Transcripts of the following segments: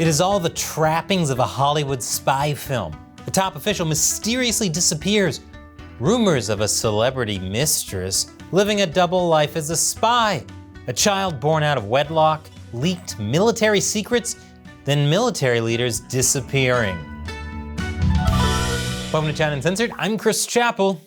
It is all the trappings of a Hollywood spy film. The top official mysteriously disappears. Rumors of a celebrity mistress living a double life as a spy. A child born out of wedlock, leaked military secrets, then military leaders disappearing. Welcome to China Uncensored, I'm Chris Chappell.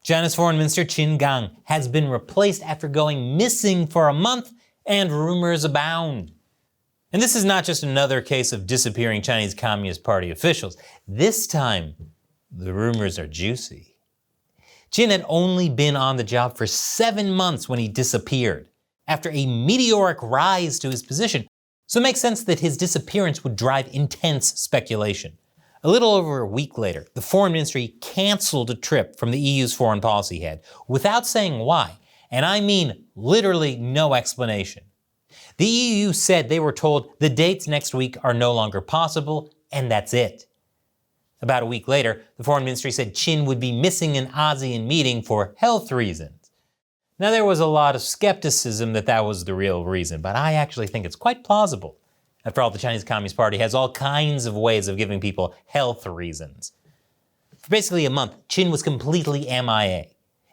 China's Foreign Minister Qin Gang has been replaced after going missing for a month, and rumors abound. And this is not just another case of disappearing Chinese Communist Party officials. This time, the rumors are juicy. Qin had only been on the job for 7 months when he disappeared, after a meteoric rise to his position, so it makes sense that his disappearance would drive intense speculation. A little over a week later, the Foreign Ministry canceled a trip from the EU's foreign policy head without saying why, and I mean literally no explanation. The EU said they were told the dates next week are no longer possible, and that's it. About a week later, the Foreign Ministry said Qin would be missing an ASEAN meeting for health reasons. Now there was a lot of skepticism that that was the real reason, but I actually think it's quite plausible. After all, the Chinese Communist Party has all kinds of ways of giving people health reasons. For basically a month, Qin was completely MIA.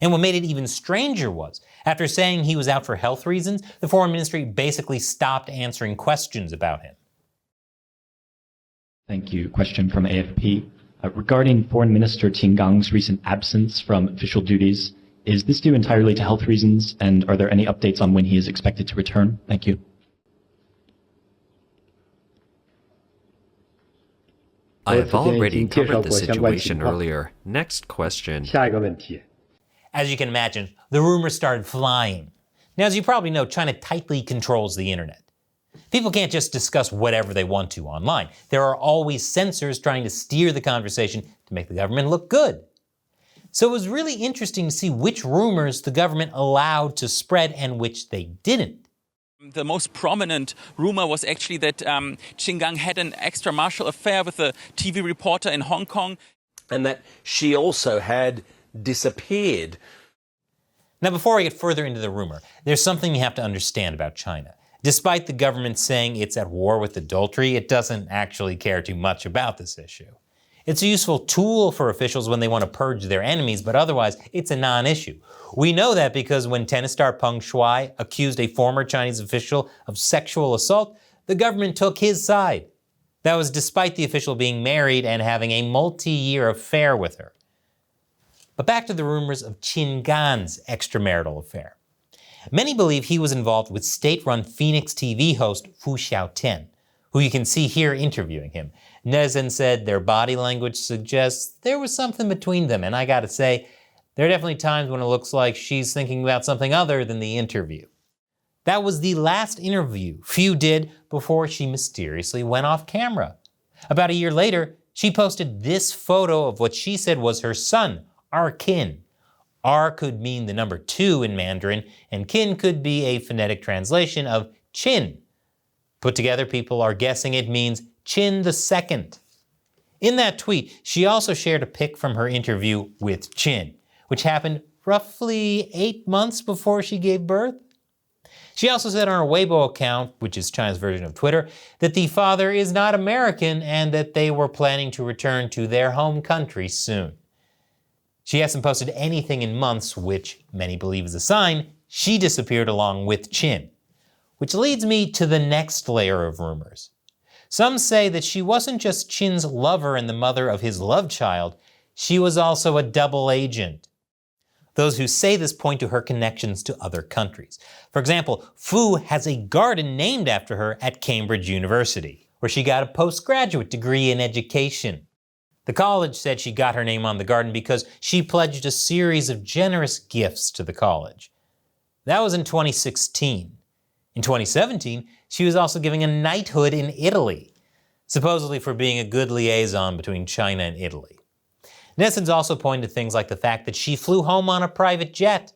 And what made it even stranger was, after saying he was out for health reasons, the Foreign Ministry basically stopped answering questions about him. Thank you. Question from AFP. Regarding Foreign Minister Qin Gang's recent absence from official duties, is this due entirely to health reasons, and are there any updates on when he is expected to return? Thank you. I have already covered the situation earlier. Next question. As you can imagine, the rumors started flying. Now, as you probably know, China tightly controls the internet. People can't just discuss whatever they want to online. There are always censors trying to steer the conversation to make the government look good. So it was really interesting to see which rumors the government allowed to spread and which they didn't. The most prominent rumor was actually that Qin Gang had an extramarital affair with a TV reporter in Hong Kong. And that she also had disappeared. Now, before I get further into the rumor, there's something you have to understand about China. Despite the government saying it's at war with adultery, it doesn't actually care too much about this issue. It's a useful tool for officials when they want to purge their enemies, but otherwise, it's a non-issue. We know that because when tennis star Peng Shuai accused a former Chinese official of sexual assault, the government took his side. That was despite the official being married and having a multi-year affair with her. But back to the rumors of Qin Gang's extramarital affair. Many believe he was involved with state-run Phoenix TV host Fu Xiaotian, who you can see here interviewing him. Netizens said their body language suggests there was something between them, and I gotta say, there are definitely times when it looks like she's thinking about something other than the interview. That was the last interview Fu did before she mysteriously went off camera. About a year later, she posted this photo of what she said was her son, R. Qin. R could mean the number 2 in Mandarin, and Qin could be a phonetic translation of Qin. Put together, people are guessing it means Qin II. In that tweet, she also shared a pic from her interview with Qin, which happened roughly 8 months before she gave birth. She also said on her Weibo account, which is China's version of Twitter, that the father is not American and that they were planning to return to their home country soon. She hasn't posted anything in months, which many believe is a sign she disappeared along with Qin. Which leads me to the next layer of rumors. Some say that she wasn't just Qin's lover and the mother of his love child, she was also a double agent. Those who say this point to her connections to other countries. For example, Fu has a garden named after her at Cambridge University, where she got a postgraduate degree in education. The college said she got her name on the garden because she pledged a series of generous gifts to the college. That was in 2016. In 2017, she was also giving a knighthood in Italy, supposedly for being a good liaison between China and Italy. Netizens also pointed to things like the fact that she flew home on a private jet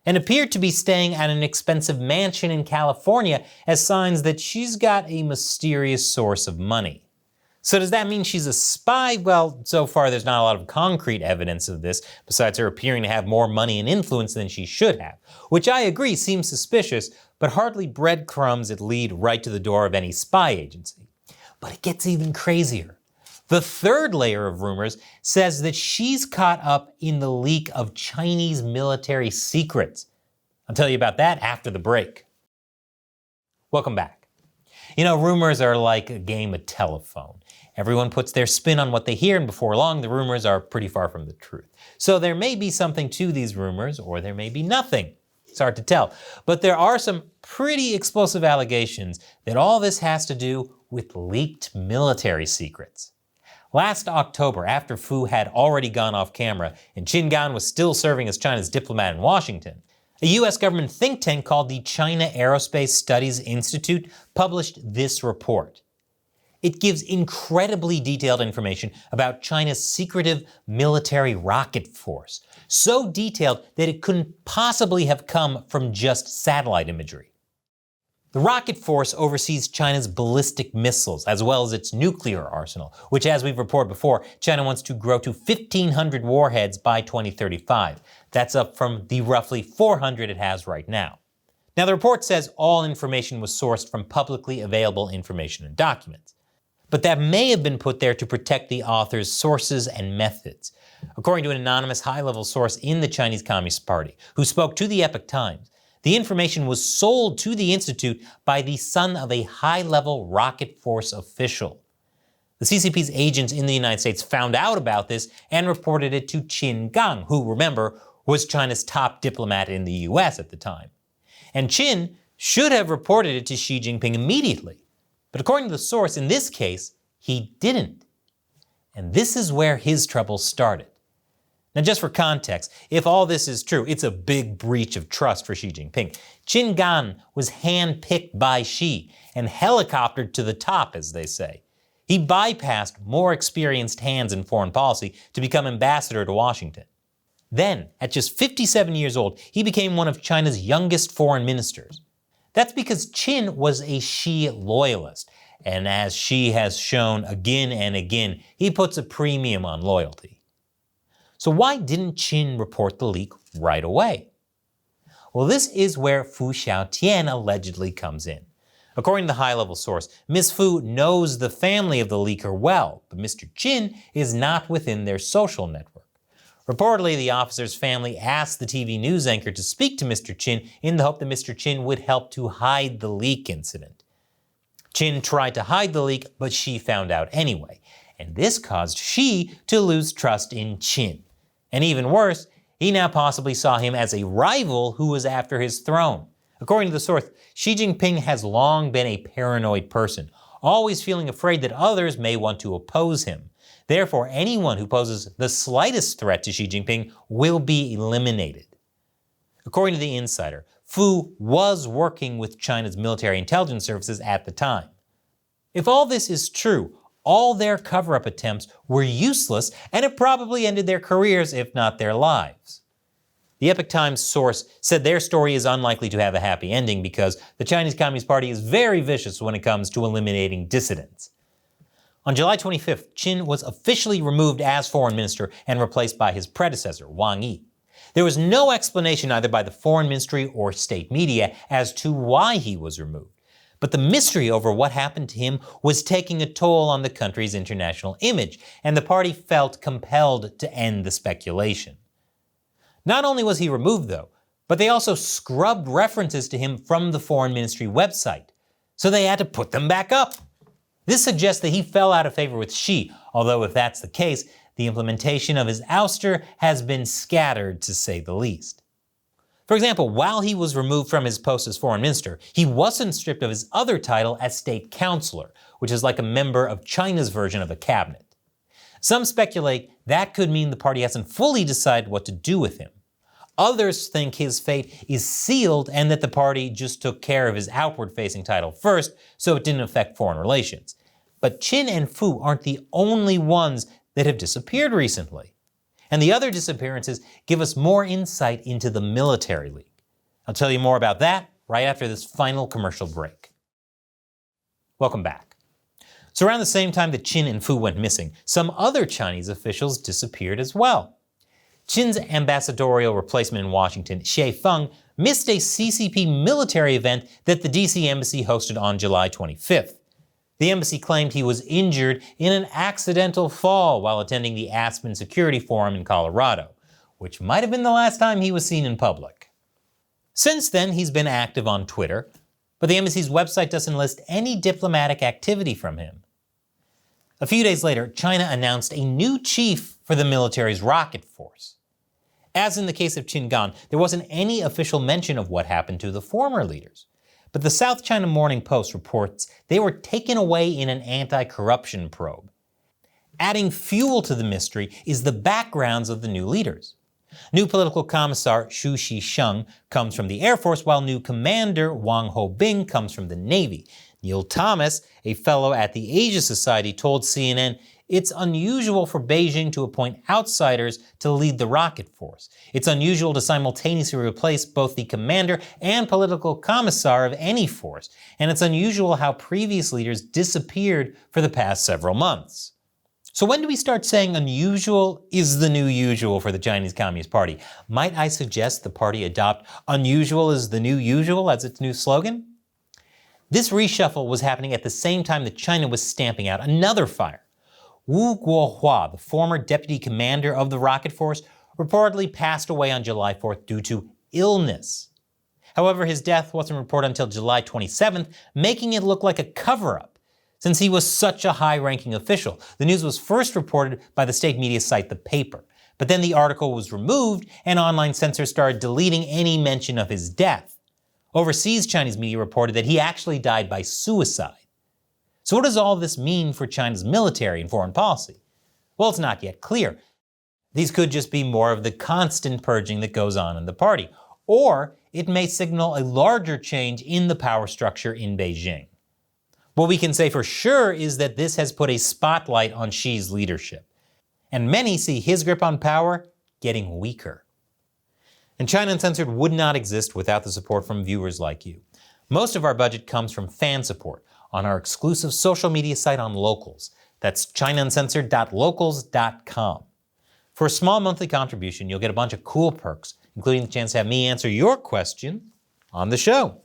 and appeared to be staying at an expensive mansion in California as signs that she's got a mysterious source of money. So does that mean she's a spy? Well, so far there's not a lot of concrete evidence of this, besides her appearing to have more money and influence than she should have, which I agree seems suspicious, but hardly breadcrumbs that lead right to the door of any spy agency. But it gets even crazier. The third layer of rumors says that she's caught up in the leak of Chinese military secrets. I'll tell you about that after the break. Welcome back. You know, rumors are like a game of telephone. Everyone puts their spin on what they hear, and before long, the rumors are pretty far from the truth. So there may be something to these rumors, or there may be nothing. It's hard to tell. But there are some pretty explosive allegations that all this has to do with leaked military secrets. Last October, after Fu had already gone off camera and Qin Gang was still serving as China's diplomat in Washington, a US government think tank called the China Aerospace Studies Institute published this report. It gives incredibly detailed information about China's secretive military rocket force, so detailed that it couldn't possibly have come from just satellite imagery. The rocket force oversees China's ballistic missiles as well as its nuclear arsenal, which, as we've reported before, China wants to grow to 1,500 warheads by 2035. That's up from the roughly 400 it has right now. Now, the report says all information was sourced from publicly available information and documents. But that may have been put there to protect the author's sources and methods. According to an anonymous high-level source in the Chinese Communist Party, who spoke to the Epoch Times, the information was sold to the Institute by the son of a high-level rocket force official. The CCP's agents in the United States found out about this and reported it to Qin Gang, who, remember, was China's top diplomat in the US at the time. And Qin should have reported it to Xi Jinping immediately. But according to the source, in this case, he didn't. And this is where his trouble started. Now, just for context, if all this is true, it's a big breach of trust for Xi Jinping. Qin Gang was handpicked by Xi and helicoptered to the top, as they say. He bypassed more experienced hands in foreign policy to become ambassador to Washington. Then, at just 57 years old, he became one of China's youngest foreign ministers. That's because Qin was a Xi loyalist, and as Xi has shown again and again, he puts a premium on loyalty. So why didn't Qin report the leak right away? Well, this is where Fu Xiaotian allegedly comes in. According to the high-level source, Ms. Fu knows the family of the leaker well, but Mr. Qin is not within their social network. Reportedly, the officer's family asked the TV news anchor to speak to Mr. Qin in the hope that Mr. Qin would help to hide the leak incident. Qin tried to hide the leak, but Xi found out anyway, and this caused Xi to lose trust in Qin. And even worse, he now possibly saw him as a rival who was after his throne. According to the source, Xi Jinping has long been a paranoid person, always feeling afraid that others may want to oppose him. Therefore, anyone who poses the slightest threat to Xi Jinping will be eliminated. According to the insider, Fu was working with China's military intelligence services at the time. If all this is true, all their cover-up attempts were useless and it probably ended their careers, if not their lives. The Epoch Times source said their story is unlikely to have a happy ending because the Chinese Communist Party is very vicious when it comes to eliminating dissidents. On July 25th, Qin was officially removed as foreign minister and replaced by his predecessor, Wang Yi. There was no explanation either by the foreign ministry or state media as to why he was removed. But the mystery over what happened to him was taking a toll on the country's international image, and the party felt compelled to end the speculation. Not only was he removed, though, but they also scrubbed references to him from the foreign ministry website, so they had to put them back up. This suggests that he fell out of favor with Xi, although if that's the case, the implementation of his ouster has been scattered, to say the least. For example, while he was removed from his post as foreign minister, he wasn't stripped of his other title as state counselor, which is like a member of China's version of a cabinet. Some speculate that could mean the party hasn't fully decided what to do with him. Others think his fate is sealed and that the party just took care of his outward-facing title first, so it didn't affect foreign relations. But Qin and Fu aren't the only ones that have disappeared recently. And the other disappearances give us more insight into the military league. I'll tell you more about that right after this final commercial break. Welcome back. So around the same time that Qin and Fu went missing, some other Chinese officials disappeared as well. Qin's ambassadorial replacement in Washington, Xie Feng, missed a CCP military event that the DC embassy hosted on July 25th. The embassy claimed he was injured in an accidental fall while attending the Aspen Security Forum in Colorado, which might have been the last time he was seen in public. Since then, he's been active on Twitter, but the embassy's website doesn't list any diplomatic activity from him. A few days later, China announced a new chief for the military's rocket force. As in the case of Qin Gang, there wasn't any official mention of what happened to the former leaders. But the South China Morning Post reports they were taken away in an anti-corruption probe. Adding fuel to the mystery is the backgrounds of the new leaders. New political commissar Xu Shisheng comes from the Air Force, while new commander Wang Hobing comes from the Navy. Neil Thomas, a fellow at the Asia Society, told CNN, "It's unusual for Beijing to appoint outsiders to lead the rocket force. It's unusual to simultaneously replace both the commander and political commissar of any force. And it's unusual how previous leaders disappeared for the past several months." So when do we start saying unusual is the new usual for the Chinese Communist Party? Might I suggest the party adopt unusual is the new usual as its new slogan? This reshuffle was happening at the same time that China was stamping out another fire. Wu Guohua, the former deputy commander of the rocket force, reportedly passed away on July 4th due to illness. However, his death wasn't reported until July 27th, making it look like a cover-up, since he was such a high-ranking official. The news was first reported by the state media site The Paper, but then the article was removed and online censors started deleting any mention of his death. Overseas Chinese media reported that he actually died by suicide. So what does all this mean for China's military and foreign policy? Well, it's not yet clear. These could just be more of the constant purging that goes on in the party, or it may signal a larger change in the power structure in Beijing. What we can say for sure is that this has put a spotlight on Xi's leadership, and many see his grip on power getting weaker. And China Uncensored would not exist without the support from viewers like you. Most of our budget comes from fan support on our exclusive social media site on Locals. That's ChinaUncensored.locals.com. For a small monthly contribution, you'll get a bunch of cool perks, including the chance to have me answer your question on the show.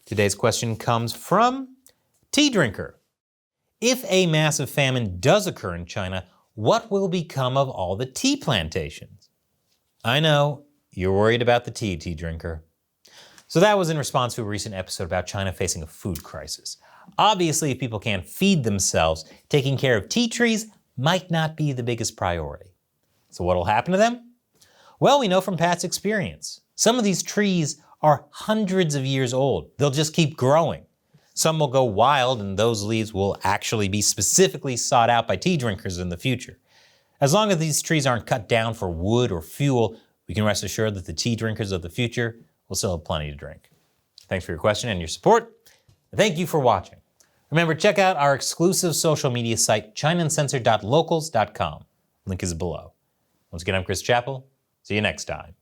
Today's question comes from Tea Drinker. If a massive famine does occur in China, what will become of all the tea plantations? I know, you're worried about the tea drinker. So that was in response to a recent episode about China facing a food crisis. Obviously, if people can't feed themselves, taking care of tea trees might not be the biggest priority. So what'll happen to them? Well, we know from past experience. Some of these trees are hundreds of years old. They'll just keep growing. Some will go wild, and those leaves will actually be specifically sought out by tea drinkers in the future. As long as these trees aren't cut down for wood or fuel, we can rest assured that the tea drinkers of the future will still have plenty to drink. Thanks for your question and your support. Thank you for watching. Remember, check out our exclusive social media site, ChinaUncensored.locals.com. Link is below. Once again, I'm Chris Chappell. See you next time.